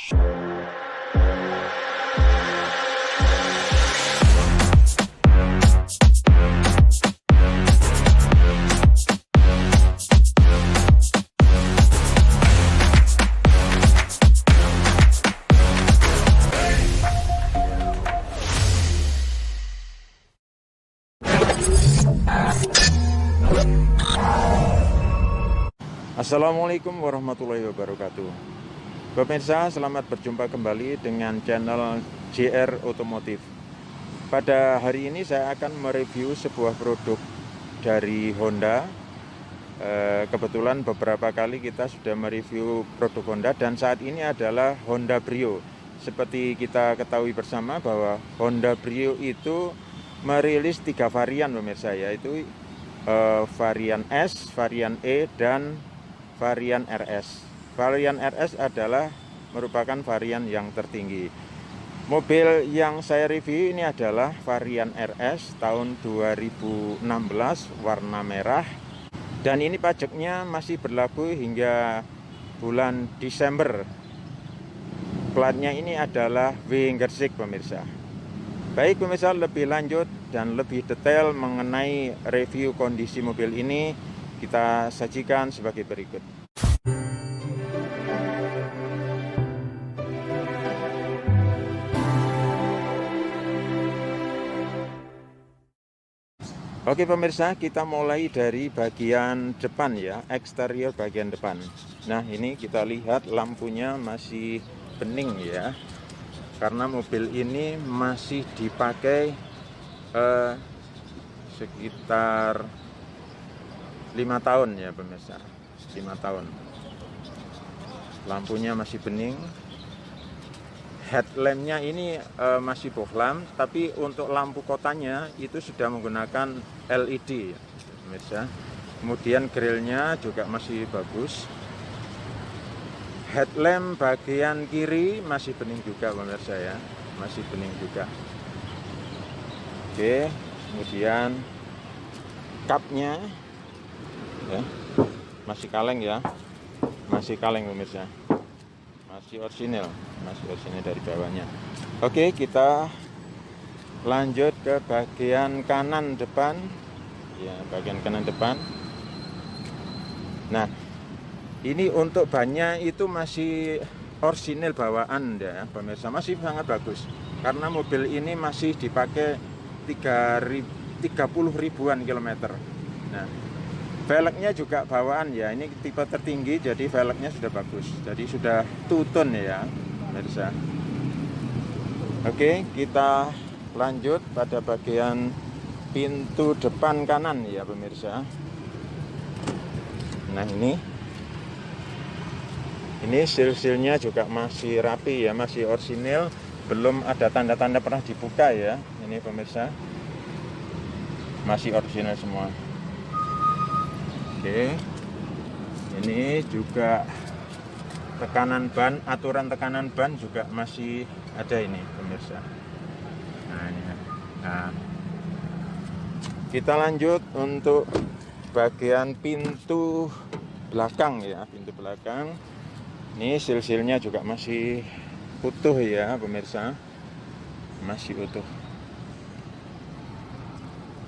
Assalamualaikum warahmatullahi wabarakatuh. Pemirsa, selamat berjumpa kembali dengan channel JR Otomotif. Pada hari ini saya akan mereview sebuah produk dari Honda. Kebetulan beberapa kali kita sudah mereview produk Honda, dan saat ini adalah Honda Brio. Seperti kita ketahui bersama bahwa Honda Brio itu merilis 3 varian pemirsa, yaitu varian S, varian E, dan varian RS. Varian RS adalah merupakan varian yang tertinggi. Mobil yang saya review ini adalah varian RS tahun 2016, warna merah, dan ini pajaknya masih berlaku hingga bulan Desember. Platnya ini adalah W Gersik pemirsa. Baik pemirsa, lebih lanjut dan lebih detail mengenai review kondisi mobil ini kita sajikan sebagai berikut. Oke pemirsa, kita mulai dari bagian depan ya, eksterior bagian depan. Nah ini kita lihat lampunya masih bening ya, karena mobil ini masih dipakai sekitar 5 tahun ya pemirsa, 5 tahun. Lampunya masih bening. Headlampnya ini masih bohlam, tapi untuk lampu kotanya itu sudah menggunakan LED ya pemirsa. Kemudian grillnya juga masih bagus. Headlamp bagian kiri masih bening juga pemirsa ya, masih bening juga. Oke, kemudian kapnya ya, masih kaleng ya, masih kaleng pemirsa, masih orisinil dari bawahnya. Oke, kita lanjut ke bagian kanan depan ya, bagian kanan depan. Nah ini untuk bannya itu masih orisinil bawaan ya pemirsa, masih sangat bagus karena mobil ini masih dipakai 30 ribuan kilometer. Nah velgnya juga bawaan ya, ini tipe tertinggi jadi velgnya sudah bagus, jadi sudah two-tone ya pemirsa. Oke, kita lanjut pada bagian pintu depan kanan ya pemirsa. Nah ini seal-sealnya juga masih rapi ya, masih orisinil, belum ada tanda-tanda pernah dibuka ya. Ini pemirsa, masih orisinil semua. Oke, ini juga tekanan ban, aturan tekanan ban juga masih ada ini pemirsa. Nah ini. Nah, kita lanjut untuk bagian pintu belakang ya, pintu belakang. Ini seal-sealnya juga masih utuh ya pemirsa, masih utuh.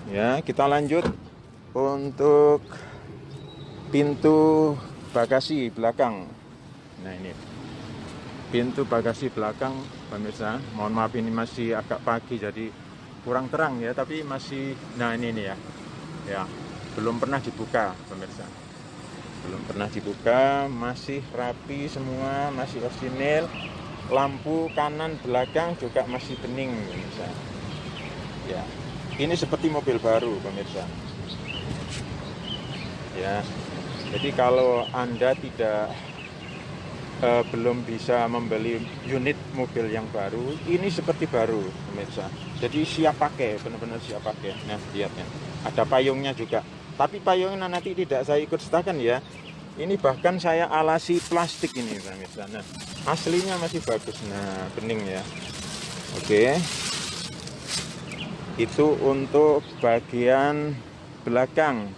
Ya, kita lanjut untuk pintu bagasi belakang. Nah ini pintu bagasi belakang pemirsa, mohon maaf ini masih agak pagi jadi kurang terang ya, tapi masih, nah ini ya, ya belum pernah dibuka pemirsa, belum pernah dibuka, masih rapi semua, masih orisinil. Lampu kanan belakang juga masih bening pemirsa. Ya, ini seperti mobil baru pemirsa. Ya, jadi kalau Anda tidak belum bisa membeli unit mobil yang baru, ini seperti baru pemirsa. Jadi siap pakai, benar-benar siap pakai. Nah lihatnya, ada payungnya juga. Tapi payungnya nanti tidak saya ikut sertakan ya. Ini bahkan saya alasi plastik ini pemirsa. Nah aslinya masih bagus. Nah bening ya. Oke. Itu untuk bagian belakang.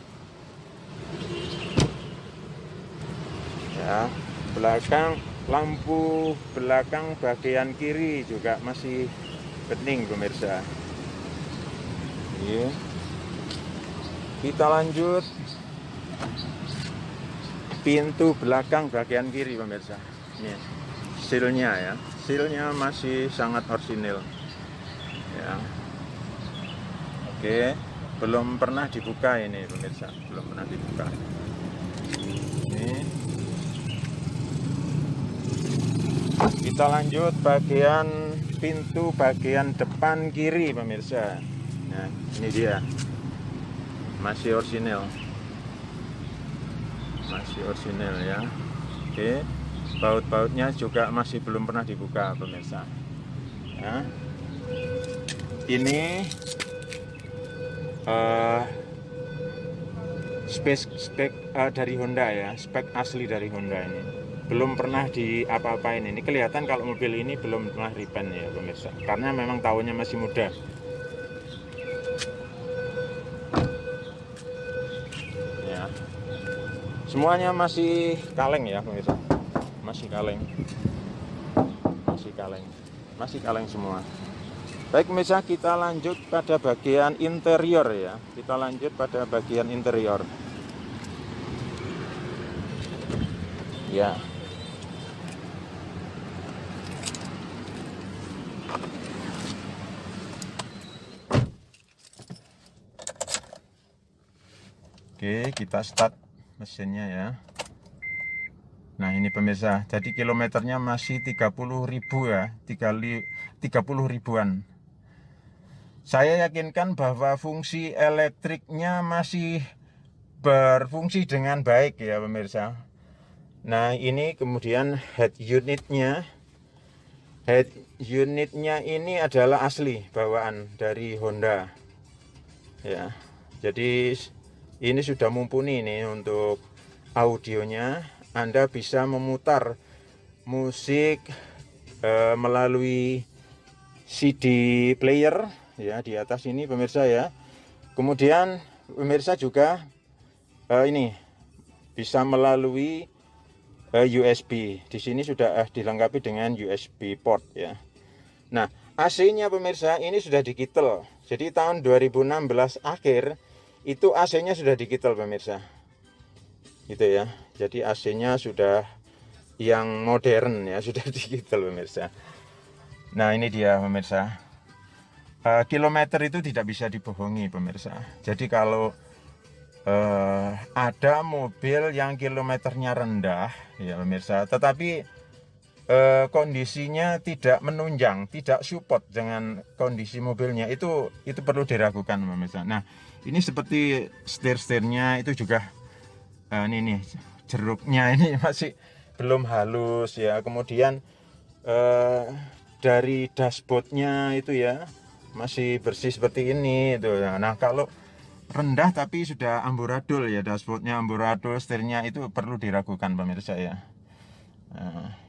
Ya, belakang lampu belakang bagian kiri juga masih bening pemirsa. Iya. Kita lanjut pintu belakang bagian kiri pemirsa. Ini sealnya ya, sealnya masih sangat orsinil ya. Oke, belum pernah dibuka ini pemirsa, belum pernah dibuka. Ini kita lanjut bagian pintu bagian depan kiri pemirsa. Nah ini dia, masih orsinil, masih orsinil ya. Oke, baut-bautnya juga masih belum pernah dibuka pemirsa ya. Ini spek dari Honda ya, spek asli dari Honda ini. Belum pernah di apa-apain. Ini kelihatan kalau mobil ini belum pernah repaint ya pemirsa, karena memang tahunnya masih muda ya. Semuanya masih kaleng ya pemirsa, masih kaleng, masih kaleng, masih kaleng semua. Baik pemirsa, kita lanjut pada bagian interior ya. Kita lanjut pada bagian interior ya. Oke, kita start mesinnya ya. Nah ini pemirsa, jadi kilometernya masih 30.000 ya, 30 ribuan. Saya yakinkan bahwa fungsi elektriknya masih berfungsi dengan baik ya pemirsa. Nah ini kemudian head unitnya ini adalah asli bawaan dari Honda ya. Jadi ini sudah mumpuni nih untuk audionya. Anda bisa memutar musik melalui CD player ya di atas ini pemirsa ya. Kemudian pemirsa juga ini bisa melalui USB. Di sini sudah dilengkapi dengan USB port ya. Nah, AC-nya pemirsa ini sudah dikitel. Jadi tahun 2016 akhir itu AC-nya sudah dikitel pemirsa. Gitu ya. Jadi AC-nya sudah yang modern ya, sudah digital pemirsa. Nah ini dia pemirsa, kilometer itu tidak bisa dibohongi pemirsa. Jadi kalau ada mobil yang kilometernya rendah ya pemirsa, tetapi kondisinya tidak menunjang, tidak support dengan kondisi mobilnya, itu perlu diragukan pemirsa. Nah ini seperti setir-setirnya itu juga ini nih, jeruknya ini masih belum halus ya. Kemudian dari dashboardnya itu ya masih bersih seperti ini itu. Nah kalau rendah tapi sudah amburadul ya, dashboardnya amburadul, setirnya, itu perlu diragukan pemirsa ya. Nah,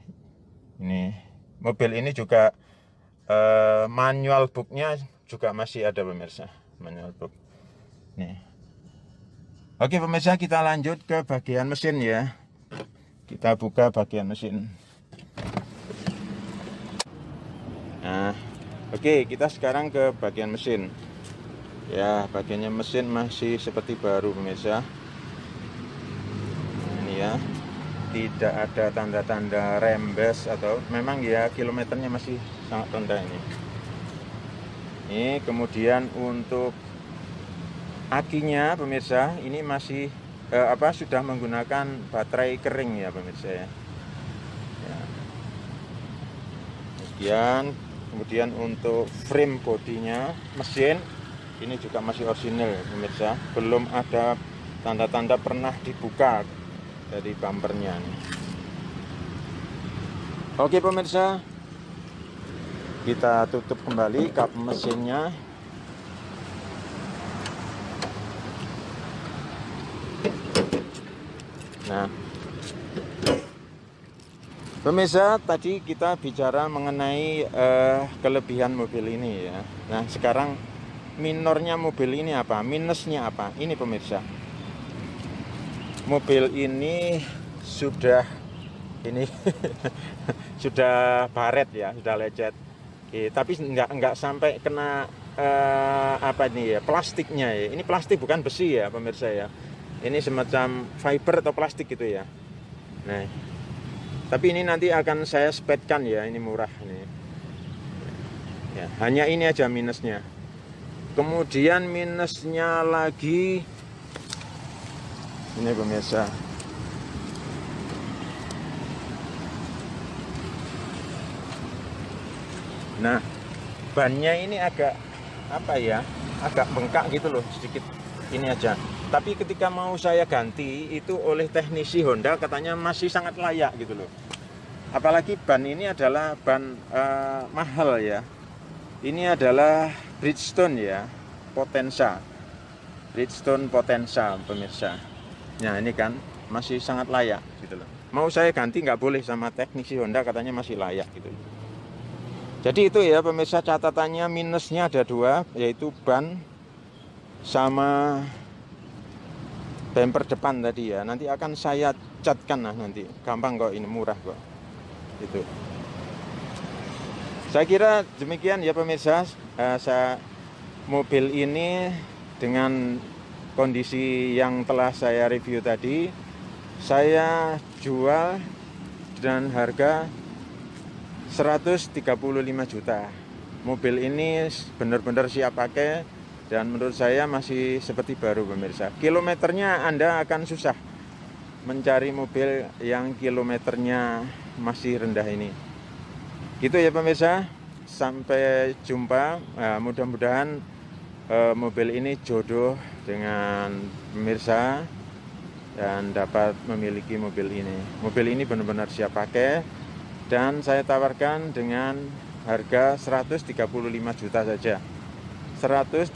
ini mobil ini juga manual booknya juga masih ada pemirsa, manual book nih. Oke pemirsa, kita lanjut ke bagian mesin ya. Kita buka bagian mesin. Nah, oke, kita sekarang ke bagian mesin. Ya, bagiannya mesin masih seperti baru pemirsa. Nah, ini ya, tidak ada tanda-tanda rembes atau memang ya kilometernya masih sangat rendah ini. Ini kemudian untuk akinya pemirsa ini masih sudah menggunakan baterai kering ya pemirsa ya. Kemudian untuk frame bodinya mesin ini juga masih orisinil ya pemirsa, belum ada tanda-tanda pernah dibuka dari bumpernya nih. Oke pemirsa, kita tutup kembali kap mesinnya. Nah pemirsa, tadi kita bicara mengenai kelebihan mobil ini ya. Nah sekarang minornya mobil ini apa, minusnya apa? Ini pemirsa, mobil ini sudah ini sudah baret ya, sudah lecet. Tapi nggak sampai kena apa ini ya, plastiknya ya. Ini plastik bukan besi ya pemirsa ya. Ini semacam fiber atau plastik gitu ya. Nah, tapi ini nanti akan saya spetkan ya, ini murah ini. Ya, hanya ini aja minusnya. Kemudian minusnya lagi ini pemirsa. Nah, bannya ini agak apa ya, agak bengkak gitu loh, sedikit ini aja. Tapi ketika mau saya ganti itu oleh teknisi Honda katanya masih sangat layak gitu loh. Apalagi ban ini adalah ban mahal ya. Ini adalah Bridgestone ya, Potenza. Bridgestone Potenza pemirsa. Nah ini kan masih sangat layak gitu loh. Mau saya ganti nggak boleh sama teknisi Honda katanya masih layak gitu loh. Jadi itu ya pemirsa, catatannya minusnya ada dua, yaitu ban sama bumper depan tadi ya. Nanti akan saya catkan lah nanti, gampang kok, ini murah kok. Itu. Saya kira demikian ya pemirsa. Mobil ini dengan kondisi yang telah saya review tadi, saya jual dengan harga 135 juta. Mobil ini benar-benar siap pakai dan menurut saya masih seperti baru pemirsa. Kilometernya Anda akan susah mencari mobil yang kilometernya masih rendah ini. Gitu ya pemirsa. Sampai jumpa. Mudah-mudahan mobil ini jodoh dengan pemirsa dan dapat memiliki mobil ini. Mobil ini benar-benar siap pakai. Dan saya tawarkan dengan harga 135 juta saja. 135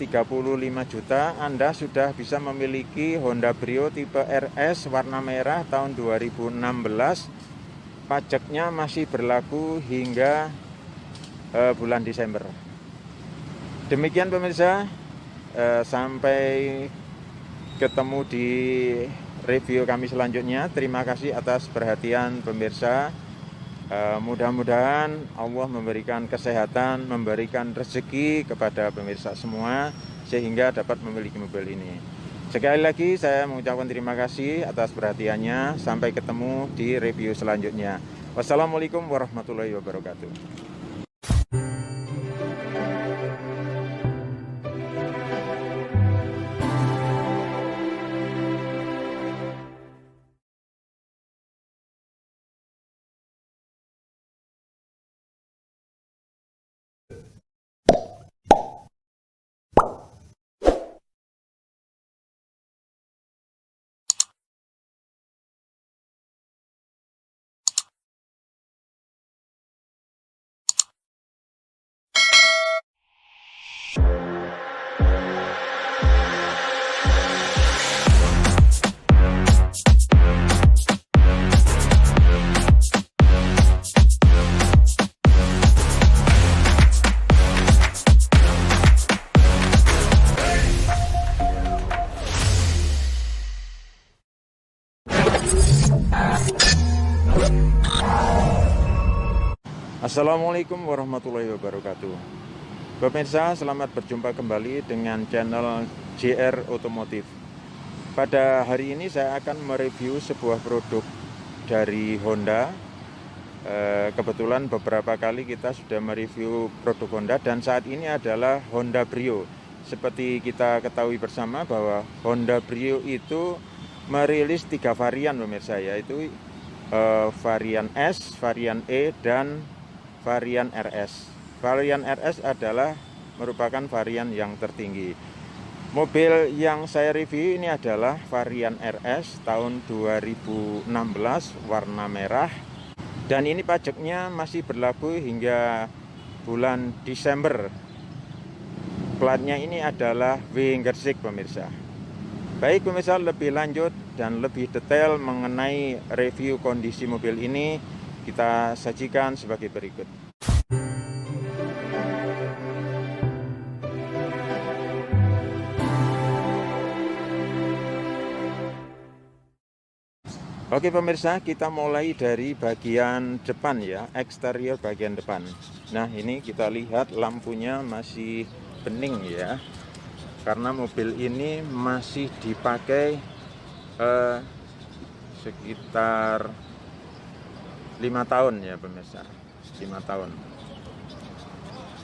juta Anda sudah bisa memiliki Honda Brio tipe RS warna merah tahun 2016. Pajaknya masih berlaku hingga bulan Desember. Demikian pemirsa, sampai ketemu di review kami selanjutnya. Terima kasih atas perhatian pemirsa. Mudah-mudahan Allah memberikan kesehatan, memberikan rezeki kepada pemirsa semua sehingga dapat memiliki mobil ini. Sekali lagi saya mengucapkan terima kasih atas perhatiannya. Sampai ketemu di review selanjutnya. Wassalamualaikum warahmatullahi wabarakatuh. Assalamualaikum warahmatullahi wabarakatuh. Pemirsa, selamat berjumpa kembali dengan channel JR Otomotif. Pada hari ini saya akan mereview sebuah produk dari Honda. Kebetulan beberapa kali kita sudah mereview produk Honda dan saat ini adalah Honda Brio. Seperti kita ketahui bersama bahwa Honda Brio itu merilis 3 varian pemirsa, yaitu varian S, varian E, dan varian RS. Varian RS adalah merupakan varian yang tertinggi. Mobil yang saya review ini adalah varian RS tahun 2016 warna merah. Dan ini pajaknya masih berlaku hingga bulan Desember. Platnya ini adalah W Gersik pemirsa. Baik pemirsa, lebih lanjut dan lebih detail mengenai review kondisi mobil ini kita sajikan sebagai berikut. Oke pemirsa, kita mulai dari bagian depan ya, eksterior bagian depan. Nah ini kita lihat lampunya masih bening ya, karena mobil ini masih dipakai sekitar 5 tahun ya pemirsa, 5 tahun.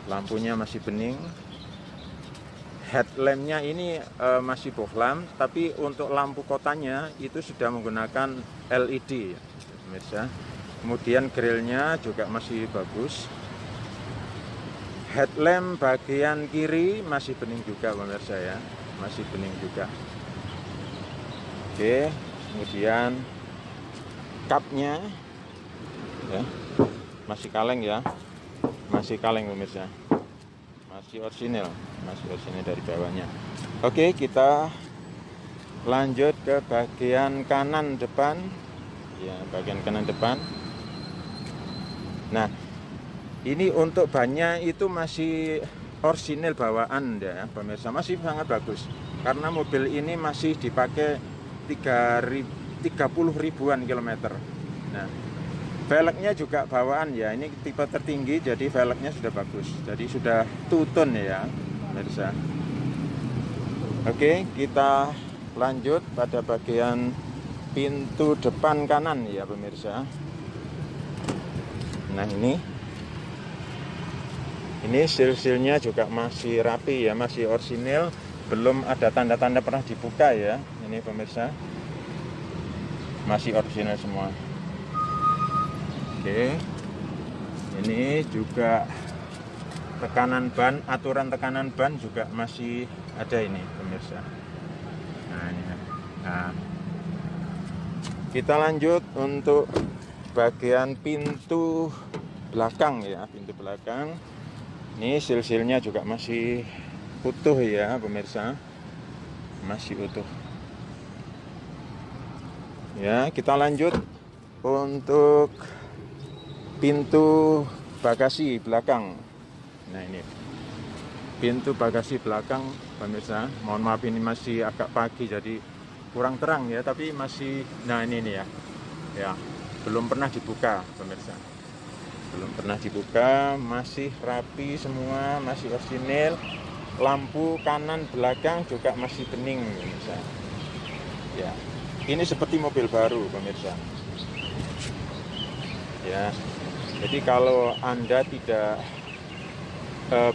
Lampunya masih bening. Headlampnya ini masih bohlam, tapi untuk lampu kotanya itu sudah menggunakan LED ya, pemirsa. Kemudian grillnya juga masih bagus. Headlamp bagian kiri masih bening juga pemirsa ya, masih bening juga. Oke, kemudian kapnya ya masih kaleng ya, masih kaleng pemirsa. Masih orisinil dari bawahnya. Oke, kita lanjut ke bagian kanan depan ya, bagian kanan depan. Nah ini untuk bannya itu masih orisinil bawaan ya pemirsa, masih sangat bagus karena mobil ini masih dipakai 30 ribuan kilometer. Nah velgnya juga bawaan ya, ini tipe tertinggi jadi velgnya sudah bagus, jadi sudah two-tone ya pemirsa. Oke, kita lanjut pada bagian pintu depan kanan ya pemirsa. Nah ini seal-sealnya juga masih rapi ya, masih orisinil, belum ada tanda-tanda pernah dibuka ya. Ini pemirsa, masih orisinil semua. Oke, ini juga tekanan ban, aturan tekanan ban juga masih ada ini pemirsa. Nah ini. Nah, kita lanjut untuk bagian pintu belakang ya, pintu belakang. Ini seal-sealnya juga masih utuh ya pemirsa, masih utuh. Ya, kita lanjut untuk pintu bagasi belakang. Nah ini pintu bagasi belakang pemirsa, mohon maaf ini masih agak pagi jadi kurang terang ya, tapi masih, nah ini nih ya belum pernah dibuka pemirsa, belum pernah dibuka, masih rapi semua, masih orisinil. Lampu kanan belakang juga masih bening pemirsa ya, ini seperti mobil baru pemirsa ya. Jadi kalau Anda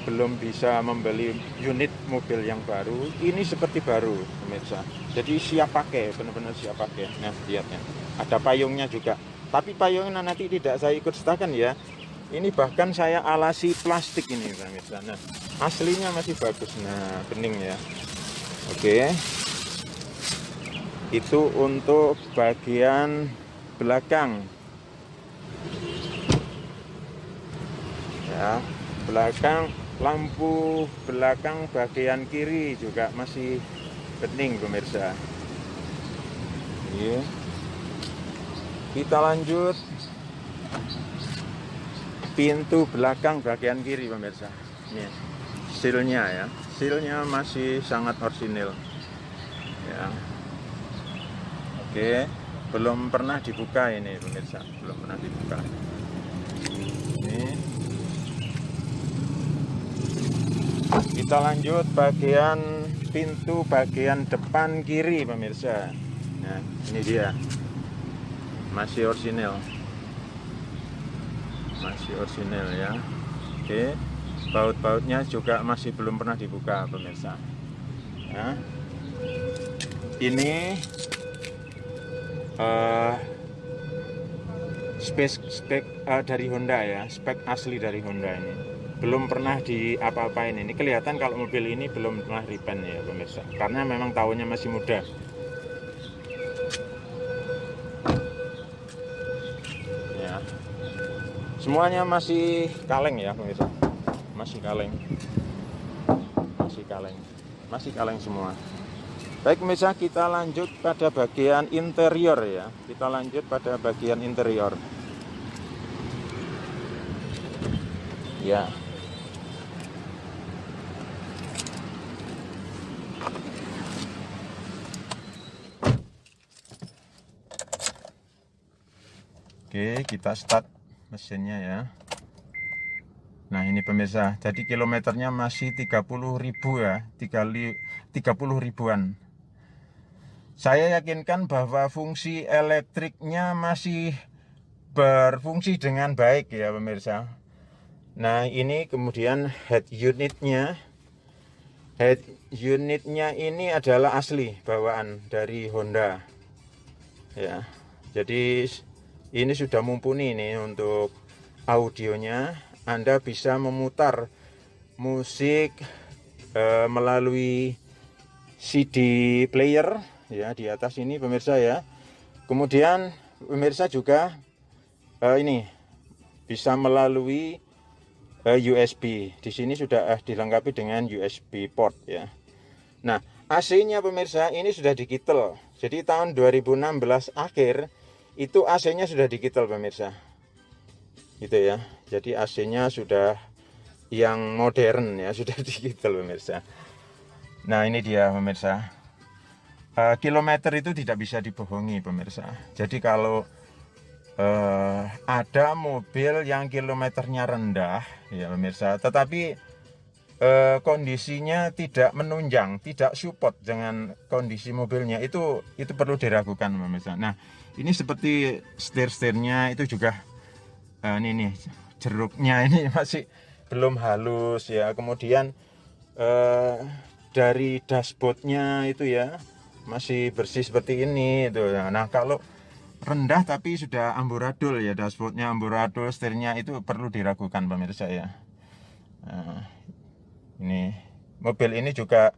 belum bisa membeli unit mobil yang baru, ini seperti baru pemirsa. Jadi siap pakai, benar-benar siap pakai. Nah lihatnya, ada payungnya juga. Tapi payungnya nanti tidak saya ikut sertakan ya. Ini bahkan saya alasi plastik ini pemirsa. Nah aslinya masih bagus. Nah bening ya. Oke. Itu untuk bagian belakang. Ya, belakang, lampu belakang bagian kiri juga masih bening pemirsa. Iya. Kita lanjut pintu belakang bagian kiri pemirsa. Ini sealnya ya, sealnya masih sangat orisinil. Ya. Oke, belum pernah dibuka ini pemirsa, belum pernah dibuka. Ini. Kita lanjut bagian pintu bagian depan kiri pemirsa. Nah ini dia, masih orisinil, masih orisinil ya. Oke, baut-bautnya juga masih belum pernah dibuka pemirsa. Nah, ini spek dari Honda ya, spek asli dari Honda ini. Belum pernah di apa-apain ini. Kelihatan kalau mobil ini belum pernah repaint ya pemirsa, karena memang tahunnya masih muda. Ya. Semuanya masih kaleng ya pemirsa. Masih kaleng. Masih kaleng. Masih kaleng semua. Baik pemirsa, kita lanjut pada bagian interior ya. Kita lanjut pada bagian interior. Ya. Oke, kita start mesinnya ya. Nah ini pemirsa, jadi kilometernya masih 30.000 ya, 30 ribuan. Saya yakinkan bahwa fungsi elektriknya masih berfungsi dengan baik ya pemirsa. Nah ini kemudian head unitnya. Head unitnya ini adalah asli bawaan dari Honda ya. Jadi ini sudah mumpuni nih untuk audionya. Anda bisa memutar musik melalui CD player ya di atas ini pemirsa ya. Kemudian pemirsa juga ini bisa melalui USB. Di sini sudah dilengkapi dengan USB port ya. Nah, AC-nya pemirsa ini sudah digital. Jadi tahun 2016 akhir itu AC-nya sudah digital pemirsa. Gitu ya. Jadi AC-nya sudah yang modern ya, sudah digital pemirsa. Nah, ini dia pemirsa. Kilometer itu tidak bisa dibohongi pemirsa. Jadi kalau ada mobil yang kilometernya rendah ya pemirsa, tetapi kondisinya tidak menunjang, tidak support dengan kondisi mobilnya, itu perlu diragukan pemirsa. Nah ini seperti setir-setirnya itu juga ini nih jeruknya ini masih belum halus ya. Kemudian dari dashboardnya itu ya masih bersih seperti ini itu. Nah kalau rendah tapi sudah amburadul ya, dashboardnya amburadul, setirnya itu perlu diragukan pemirsa ya. Nah, ini mobil ini juga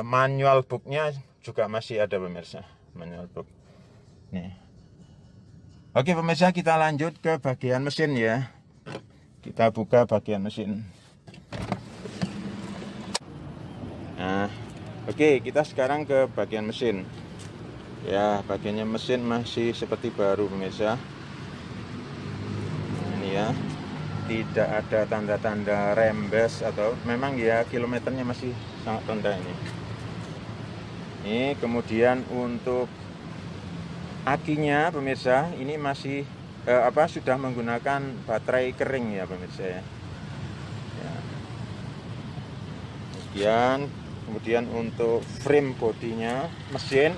manual booknya juga masih ada pemirsa, manual book nih. Oke pemirsa, kita lanjut ke bagian mesin ya. Kita buka bagian mesin. Nah oke, kita sekarang ke bagian mesin ya. Bagiannya mesin masih seperti baru pemirsa. Nah, ini ya, tidak ada tanda-tanda rembes atau memang ya kilometernya masih sangat rendah ini. Ini kemudian untuk akinya pemirsa ini masih sudah menggunakan baterai kering ya pemirsa ya. Kemudian untuk frame bodinya mesin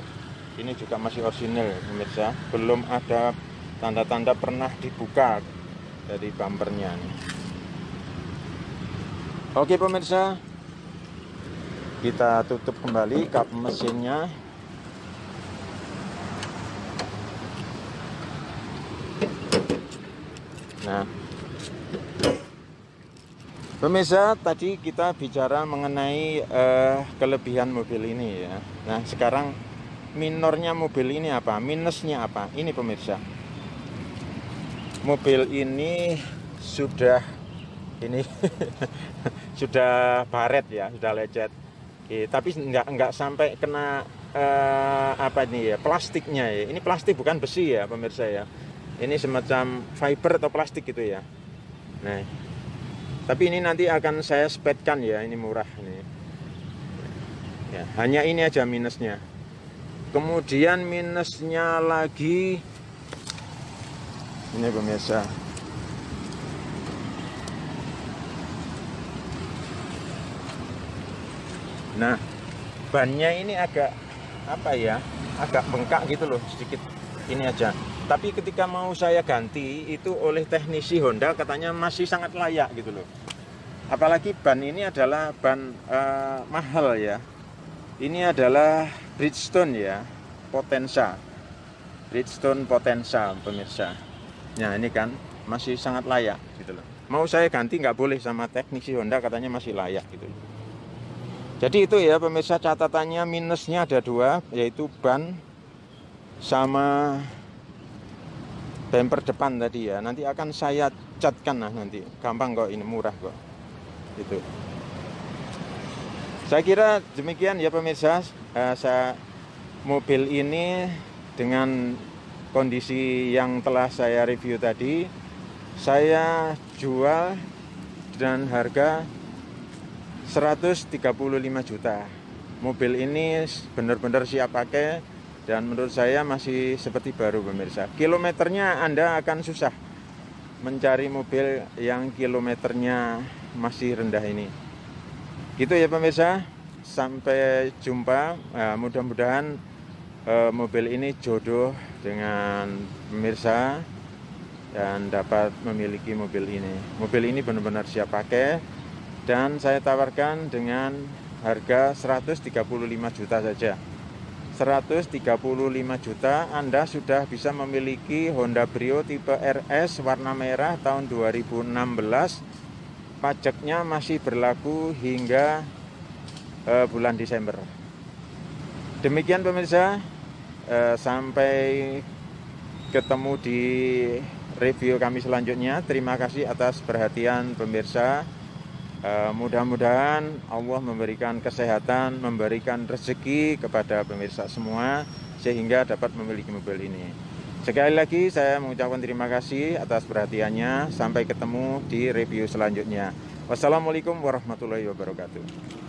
ini juga masih orisinil pemirsa, belum ada tanda-tanda pernah dibuka dari bumpernya nih. Oke pemirsa, kita tutup kembali kap mesinnya. Nah pemirsa, tadi kita bicara mengenai kelebihan mobil ini ya. Nah sekarang minornya mobil ini apa, minusnya apa? Ini pemirsa, mobil ini sudah ini sudah baret ya, sudah lecet. Tapi nggak sampai kena apa ini ya, plastiknya ya. Ini plastik bukan besi ya pemirsa ya. Ini semacam fiber atau plastik gitu ya. Nah, tapi ini nanti akan saya spetkan ya, ini murah nih. Ya, hanya ini aja minusnya. Kemudian minusnya lagi ini pemirsa. Nah, bannya ini agak apa ya? Agak bengkak gitu loh sedikit. Ini aja. Tapi ketika mau saya ganti itu oleh teknisi Honda katanya masih sangat layak gitu loh. Apalagi ban ini adalah ban mahal ya. Ini adalah Bridgestone ya, Potenza. Bridgestone Potenza pemirsa. Nah ini kan masih sangat layak gitu loh. Mau saya ganti nggak boleh sama teknisi Honda katanya masih layak gitu loh. Jadi itu ya pemirsa, catatannya minusnya ada dua, yaitu ban sama bumper depan tadi ya. Nanti akan saya catkan lah nanti, gampang kok, ini murah kok gitu. Saya kira demikian ya pemirsa. Mobil ini dengan kondisi yang telah saya review tadi, saya jual dengan harga 135 juta. Mobil ini benar-benar siap pakai, dan menurut saya masih seperti baru pemirsa. Kilometernya Anda akan susah mencari mobil yang kilometernya masih rendah ini. Gitu ya pemirsa, sampai jumpa. Mudah-mudahan mobil ini jodoh dengan pemirsa dan dapat memiliki mobil ini. Mobil ini benar-benar siap pakai dan saya tawarkan dengan harga 135 juta saja. 135 juta Anda sudah bisa memiliki Honda Brio tipe RS warna merah tahun 2016. Pajaknya masih berlaku hingga bulan Desember. Demikian pemirsa, sampai ketemu di review kami selanjutnya. Terima kasih atas perhatian pemirsa. Mudah-mudahan Allah memberikan kesehatan, memberikan rezeki kepada pemirsa semua sehingga dapat memiliki mobil ini. Sekali lagi saya mengucapkan terima kasih atas perhatiannya. Sampai ketemu di review selanjutnya. Wassalamualaikum warahmatullahi wabarakatuh.